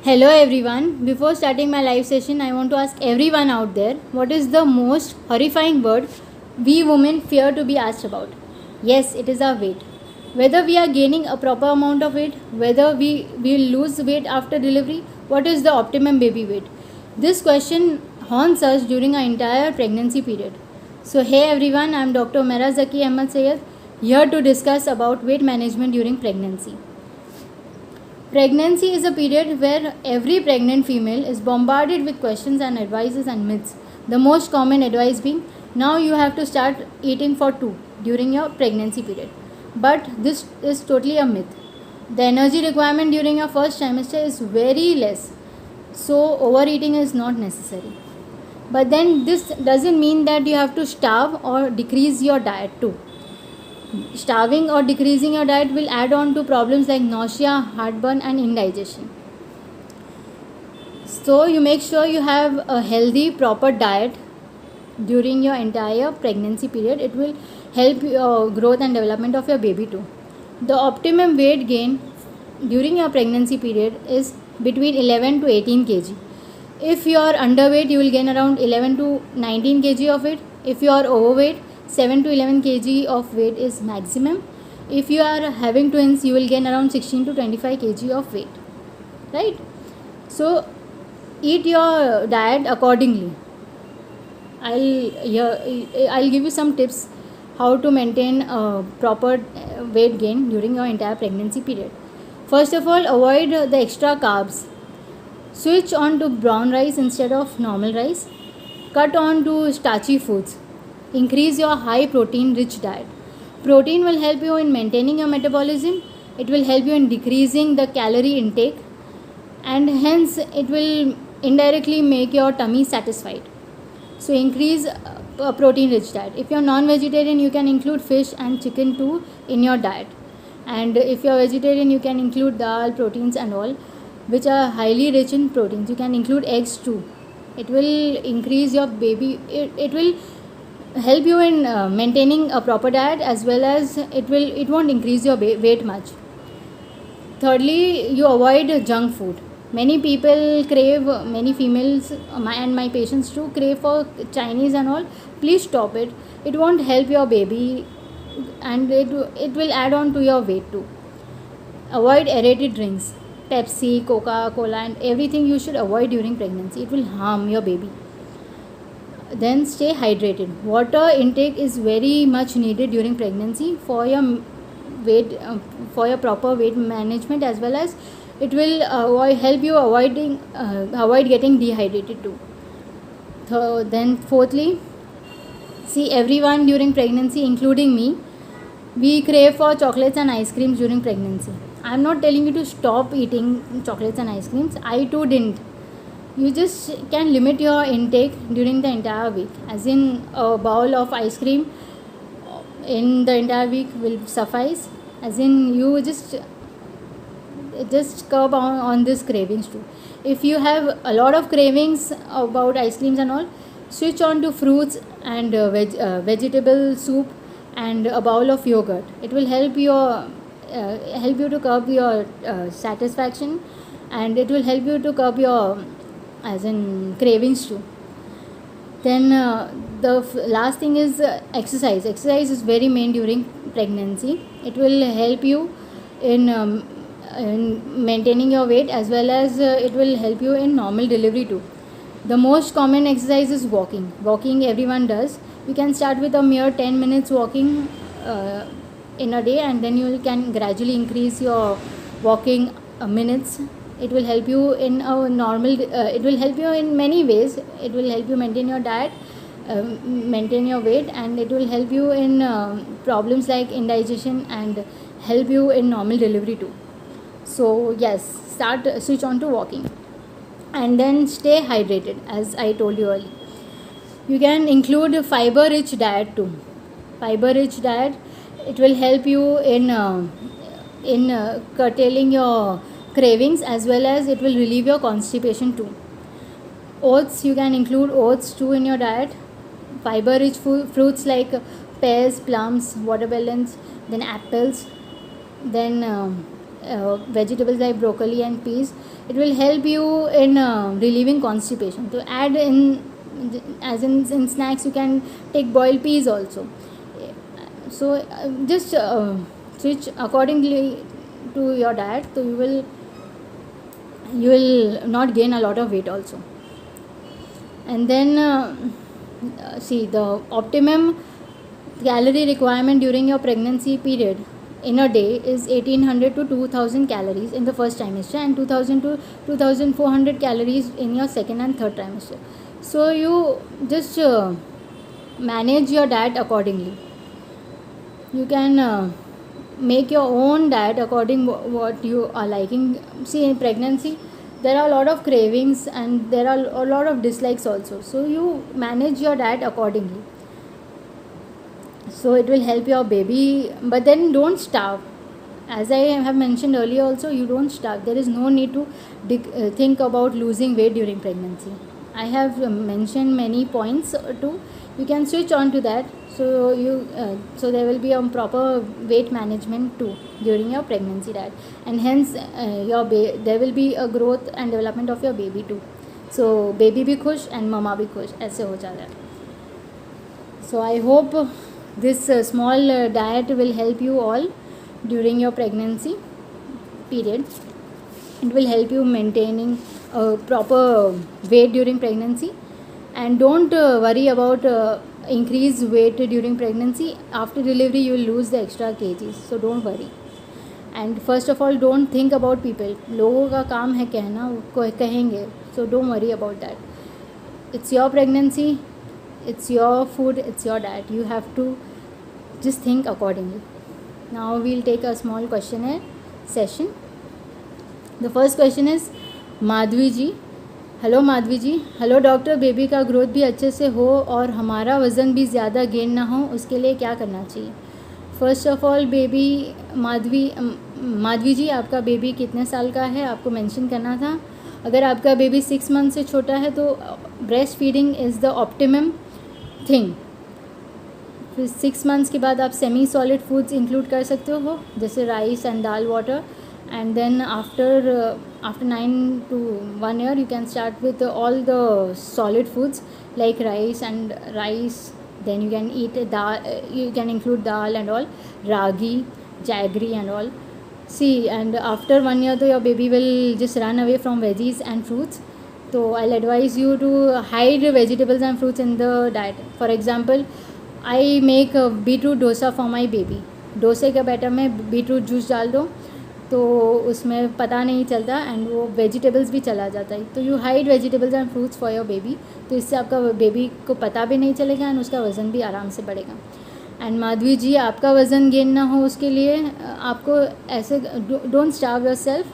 Hello everyone. Before starting my live session, I want to ask everyone out there, what is the most horrifying word we women fear to be asked about? Yes, it is our weight. Whether we are gaining a proper amount of weight, whether we will lose weight after delivery, what is the optimum baby weight? This question haunts us during our entire pregnancy period. So hey everyone, I am Dr. Mera Zaki Ahmed Sayed, here to discuss about weight management during pregnancy. Pregnancy is a period where every pregnant female is bombarded with questions and advices and myths. The most common advice being, now you have to start eating for two during your pregnancy period. But this is totally a myth. The energy requirement during your first trimester is very less, so overeating is not necessary. But then this doesn't mean that you have to starve or decrease your diet too. Starving or decreasing your diet will add on to problems like nausea, heartburn, and indigestion. So you make sure you have a healthy, proper diet during your entire pregnancy period. It will help your growth and development of your baby too. The optimum weight gain during your pregnancy period is between 11 to 18 kg. If you are underweight, you will gain around 11 to 19 kg of it. If you are overweight, 7 to 11 kg of weight is maximum. If you are having twins, you will gain around 16 to 25 kg of weight, right? So eat your diet accordingly. I'll give you some tips how to maintain a proper weight gain during your entire pregnancy period. First of all, avoid the extra carbs. Switch on to brown rice instead of normal rice. Cut on to starchy foods. Increase your high protein rich diet. Protein will help you in maintaining your metabolism. It will help you in decreasing the calorie intake, and hence it will indirectly make your tummy satisfied. So increase a protein rich diet. If you are non-vegetarian, you can include fish and chicken too in your diet. And if you are vegetarian, you can include dal, proteins and all, which are highly rich in proteins. You can include eggs too. It will increase your baby. It will help you in maintaining a proper diet, as well as it won't increase your weight much. Thirdly, you avoid junk food. Many people crave, many females and my patients too crave for Chinese and all. Please stop it. It won't help your baby, and it will add on to your weight too. Avoid aerated drinks, Pepsi, Coca-Cola, and everything you should avoid during pregnancy. It will harm your baby. Then stay hydrated. Water intake is very much needed during pregnancy for your weight, for your proper weight management, as well as it will help you avoid getting dehydrated too. Then fourthly, see, everyone during pregnancy, including me, we crave for chocolates and ice creams during pregnancy. I am not telling you to stop eating chocolates and ice creams. I too didn't. You just can limit your intake during the entire week, as in a bowl of ice cream in the entire week will suffice, as in you just curb on this cravings too. If you have a lot of cravings about ice creams and all, switch on to fruits and vegetable soup and a bowl of yogurt. It will help you to curb your satisfaction, and it will help you to curb your cravings too. Then the last thing is exercise. Exercise is very main during pregnancy. It will help you in maintaining your weight, as well as it will help you in normal delivery too. The most common exercise is walking. Walking everyone does. You can start with a mere 10 minutes walking in a day, and then you can gradually increase your walking minutes. It will help you in a normal, it will help you in many ways. It will help you maintain your diet, maintain your weight, and it will help you in problems like indigestion, and help you in normal delivery too. So yes, switch on to walking, and then stay hydrated, as I told you earlier. You can include fiber rich diet too. Fiber rich diet, it will help you in curtailing your cravings, as well as it will relieve your constipation too. Oats, you can include oats too in your diet. Fiber rich fruits like pears, plums, watermelons, then apples, then vegetables like broccoli and peas, it will help you in relieving constipation. To add in, as in snacks, you can take boiled peas also. So just switch accordingly to your diet, so you will not gain a lot of weight also. And then see, the optimum calorie requirement during your pregnancy period in a day is 1800 to 2000 calories in the first trimester, and 2000 to 2400 calories in your second and third trimester. So you just manage your diet accordingly. You can make your own diet according what you are liking. See, in pregnancy there are a lot of cravings and there are a lot of dislikes also, so you manage your diet accordingly, so it will help your baby. But then don't starve. As I have mentioned earlier also, you don't starve. There is no need to think about losing weight during pregnancy. I have mentioned many points too. You can switch on to that, so so there will be a proper weight management too during your pregnancy diet, and hence there will be a growth and development of your baby too. So baby भी खुश and mama भी खुश, ऐसे हो जाता है. So I hope this small diet will help you all during your pregnancy period. It will help you maintaining a proper weight during pregnancy. And don't worry about increased weight during pregnancy. After delivery you will lose the extra kgs, so don't worry. And first of all, don't think about people. लोगों का काम है कहना, कहेंगे, so don't worry about that. It's your pregnancy, it's your food, it's your diet. You have to just think accordingly. Now we'll take a small questionnaire session. The first question is Madhavi ji. Hello Madhavi ji. Hello doctor, baby का growth भी अच्छे से हो और हमारा वज़न भी ज़्यादा गेन ना हो, उसके लिए क्या करना चाहिए? First of all baby Madhavi ji, आपका बेबी कितने साल का है आपको मेंशन करना था. अगर आपका बेबी 6 मंथ से छोटा है तो breast feeding is the optimum thing. फिर 6 मंथ्स के बाद आप सेमी सॉलिड फूड्स इंक्लूड कर सकते हो, जैसे rice and dal water. And then after 9 to 1 year you can start with all the solid foods like rice. Then you can eat dal, you can include dal and all, ragi, jaggery and all. See, and after 1 year though your baby will just run away from veggies and fruits, so I'll advise you to hide vegetables and fruits in the diet. For example, I make a beetroot dosa for my baby. डोसे के batter में beetroot juice डाल दो तो उसमें पता नहीं चलता एंड वो वेजिटेबल्स भी चला जाता है. तो you hide vegetables and fruits for your baby, तो इससे आपका बेबी को पता भी नहीं चलेगा एंड उसका वज़न भी आराम से बढ़ेगा. एंड माधवी जी, आपका वज़न गेन ना हो उसके लिए आपको ऐसे don't starve yourself,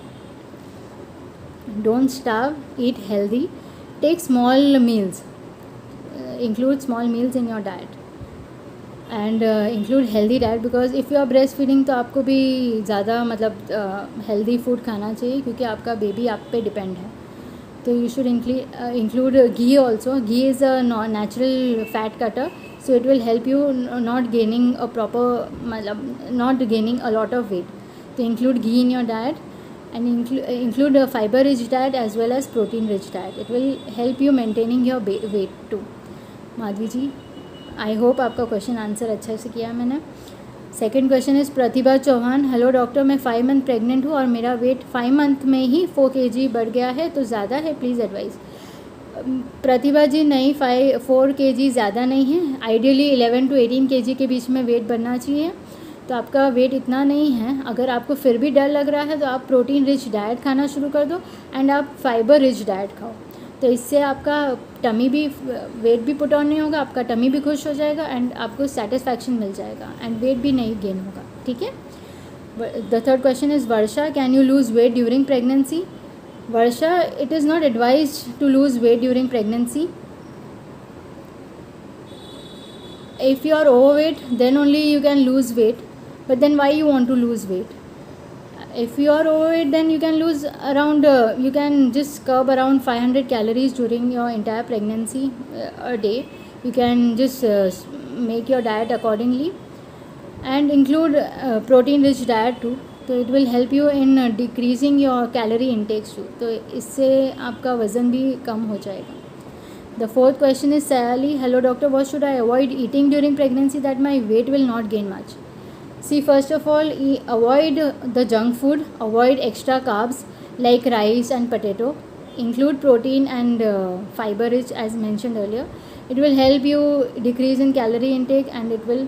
don't starve, eat healthy, take small meals, include small meals in your diet and include healthy diet. Because if you are breastfeeding तो आपको भी ज़्यादा मतलब हेल्दी फूड खाना चाहिए क्योंकि आपका बेबी आप पे डिपेंड है. तो you should include ghee also. Ghee is a natural fat cutter, so it will help you not gaining a proper not gaining a lot of weight. So include ghee in your diet and include a fiber rich diet as well as protein rich diet. It will help you maintaining your weight too. Madhavi ji, I hope आपका question answer अच्छा से किया मैंने. Second question is Pratibha Chauhan. Hello doctor, मैं 5 month pregnant हूँ और मेरा wait 5 month में ही 4 kg बढ़ गया है, तो ज़्यादा है, प्लीज़ एडवाइस. प्रतिभा जी, नहीं, 4 kg ज़्यादा नहीं है. आइडियली 11 to 18 kg के बीच में वेट बढ़ना चाहिए, तो आपका वेट इतना नहीं है. अगर आपको फिर भी डर लग रहा है तो आप प्रोटीन रिच डाइट खाना शुरू कर दो एंड आप फाइबर रिच डाइट खाओ. तो इससे आपका टमी भी, वेट भी पुट ऑन नहीं होगा, आपका टमी भी खुश हो जाएगा एंड आपको सेटिस्फैक्शन मिल जाएगा एंड वेट भी नहीं गेन होगा. ठीक है. The third question is Varsha. Can you lose weight during pregnancy? Varsha, it is not advised to lose weight during pregnancy. If you are overweight, then only you can lose weight. But then why you want to lose weight? If you are overweight, then you can lose around, you can just curb around 500 calories during your entire pregnancy a day. You can just make your diet accordingly and include protein rich diet too. तो तो it will help you in decreasing your calorie intakes too, तो इससे आपका वज़न भी कम हो जाएगा. The fourth question is Sayali, hello doctor, what should I avoid eating during pregnancy that my weight will not gain much? See, first of all, avoid the junk food, avoid extra carbs like rice and potato, include protein and fiber rich as mentioned earlier. It will help you decrease in calorie intake and it will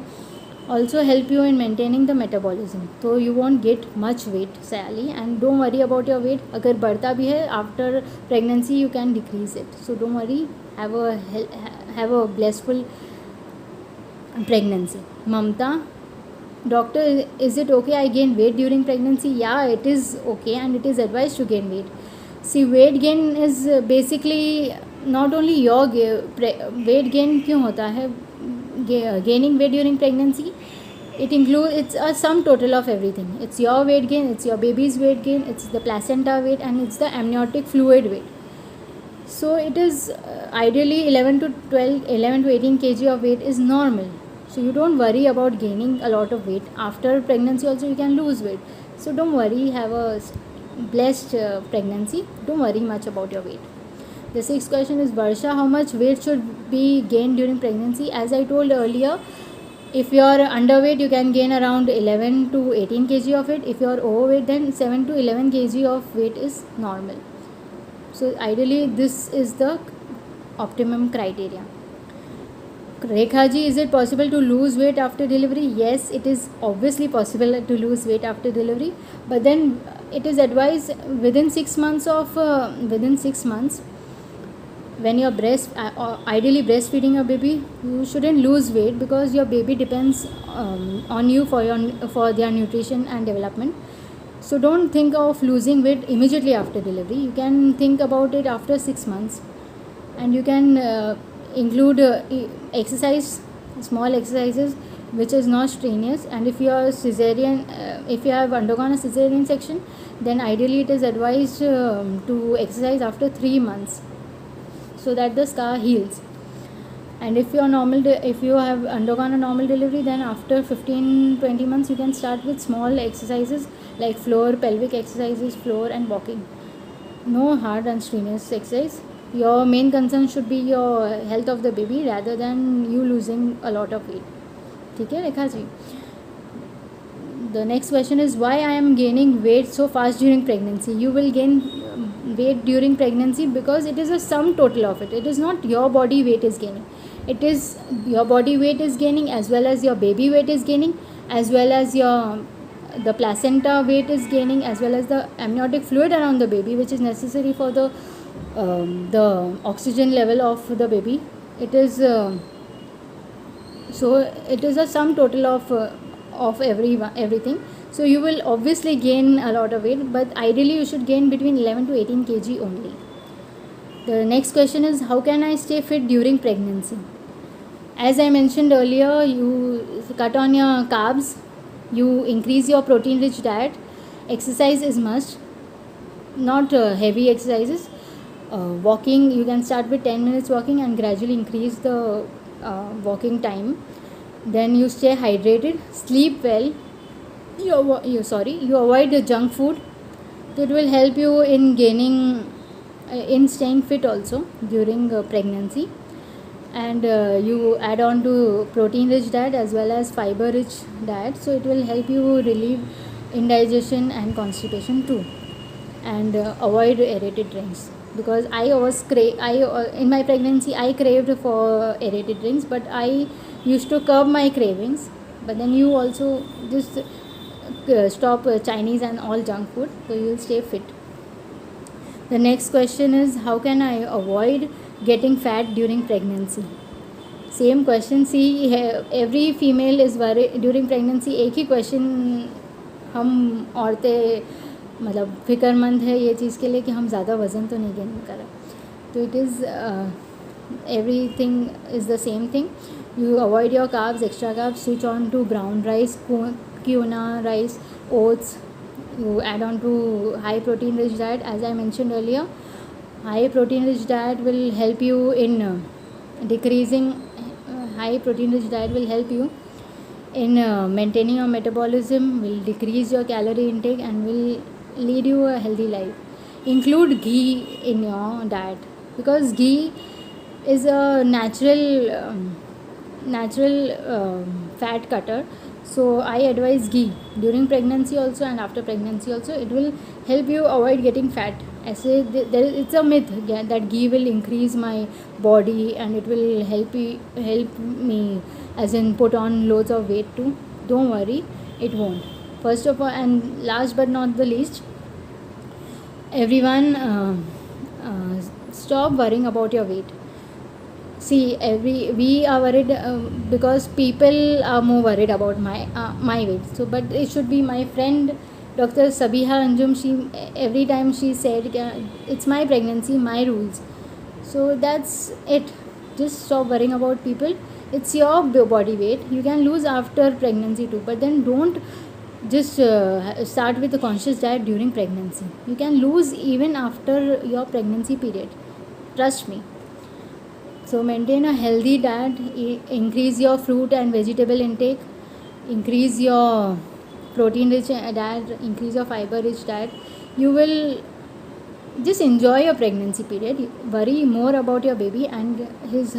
also help you in maintaining the metabolism. So you won't get much weight, Sayali, and don't worry about your weight. अगर बढ़ता भी है after pregnancy you can decrease it. So don't worry. Have a blissful pregnancy. Mamta, doctor, is it okay I gain weight during pregnancy? Yeah, it is okay and it is advised to gain weight. See, weight gain is basically not only your weight gain क्यों होता है, gaining weight during pregnancy, it's a sum total of everything. It's your weight gain, it's your baby's weight gain, it's the placenta weight and it's the amniotic fluid weight. So it is ideally 11 to 18 kg of weight is normal. So you don't worry about gaining a lot of weight. After pregnancy also you can lose weight. So don't worry, have a blessed pregnancy. Don't worry much about your weight. The sixth question is Varsha, how much weight should be gained during pregnancy? As I told earlier, if you are underweight you can gain around 11 to 18 kg of it. If you are overweight then 7 to 11 kg of weight is normal. So ideally this is the optimum criteria. Rekha ji, is it possible to lose weight after delivery? Yes, it is obviously possible to lose weight after delivery, but then it is advised within 6 months when you're ideally breastfeeding your baby, you shouldn't lose weight because your baby depends on you for their nutrition and development. So don't think of losing weight immediately after delivery. You can think about it after 6 months, and you can include small exercises which is not strenuous. And if you are if you have undergone a cesarean section, then ideally it is advised to exercise after 3 months so that the scar heals. And if you have undergone a normal delivery, then after 15-20 months you can start with small exercises like floor, pelvic exercises, floor and walking. No hard and strenuous exercise. Your main concern should be your health of the baby rather than you losing a lot of weight. ठीक है Rekha ji. The next question is why I am gaining weight so fast during pregnancy. You will gain weight during pregnancy because it is a sum total of it. It is not your body weight is gaining. It is your body weight is gaining as well as your baby weight is gaining, as well as the placenta weight is gaining, as well as the amniotic fluid around the baby, which is necessary for the oxygen level of the baby. It is so it is a sum total of everything. So you will obviously gain a lot of weight, but ideally you should gain between 11 to 18 kg only. The next question is how can I stay fit during pregnancy? As I mentioned earlier, you cut on your carbs, you increase your protein rich diet, exercise is must, not heavy exercises. Walking, you can start with 10 minutes walking and gradually increase the walking time. Then you stay hydrated, sleep well, you avoid the junk food. It will help you in staying fit also during pregnancy. And you add on to protein rich diet as well as fiber rich diet, so it will help you relieve indigestion and constipation too. And avoid aerated drinks, because in my pregnancy I craved for aerated drinks, but I used to curb my cravings. But then you also just stop Chinese and all junk food, so you will stay fit. The next question is how can I avoid getting fat during pregnancy? Same question. See, every female is worried during pregnancy. एक ही question हम औरतें मतलब फिक्रमंद है ये चीज़ के लिए कि हम ज़्यादा वज़न तो नहीं गेन करें. तो it is everything is the same thing. You avoid your carbs, extra carbs, switch on to brown rice, quinoa rice, oats. You add on to high protein rich diet. As I mentioned earlier, high protein rich diet will help you in decreasing high protein rich diet will help you in maintaining your metabolism, will decrease your calorie intake, and will lead you a healthy life. Include ghee in your diet, because ghee is a natural fat cutter. So I advise ghee during pregnancy also and after pregnancy also. It will help you avoid getting fat. It's a myth that ghee will increase my body and it will help me, as in put on loads of weight too. Don't worry, it won't. First of all, and last but not the least, everyone, stop worrying about your weight. See, we are worried because people are more worried about my weight. So, but it should be my friend Dr. Sabiha Anjum. She, every time she said, "It's my pregnancy, my rules." So that's it. Just stop worrying about people. It's your body weight. You can lose after pregnancy too, but then don't just start with a conscious diet during pregnancy. You can lose even after your pregnancy period. Trust me. So maintain a healthy diet, increase your fruit and vegetable intake, increase your protein rich diet, increase your fiber rich diet. You will just enjoy your pregnancy period. Worry more about your baby and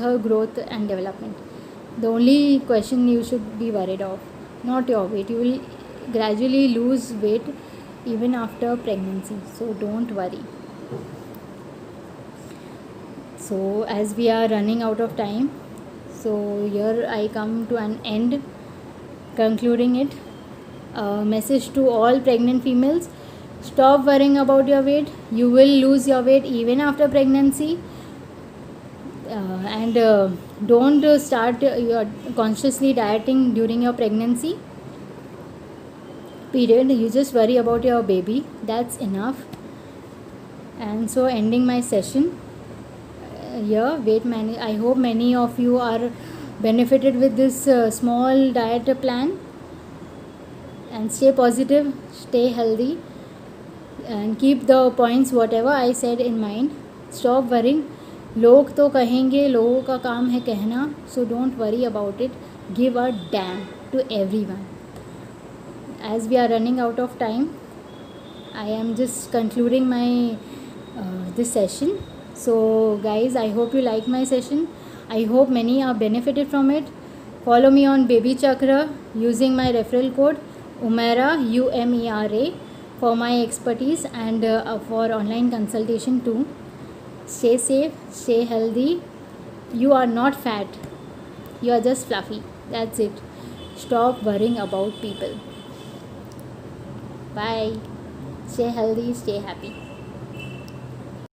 her growth and development. The only question you should be worried of, not your weight. You will gradually lose weight even after pregnancy, so don't worry. So as we are running out of time, so here I come to an end, concluding it. Message to all pregnant females: stop worrying about your weight. You will lose your weight even after pregnancy. And don't start your consciously dieting during your pregnancy period. You just worry about your baby. That's enough. And so ending my session here. I hope many of you are benefited with this small diet plan. And stay positive, stay healthy, and keep the points whatever I said in mind. Stop worrying. लोग तो कहेंगे, लोगों का काम है कहना. So don't worry about it. Give a damn to everyone. As we are running out of time, I am just concluding my this session. So guys, I hope you like my session. I hope many are benefited from it. Follow me on Baby Chakra using my referral code UMERA, UMERA, for my expertise and for online consultation too. Stay safe, stay healthy. You are not fat. You are just fluffy. That's it. Stop worrying about people. Bye. Stay healthy, stay happy.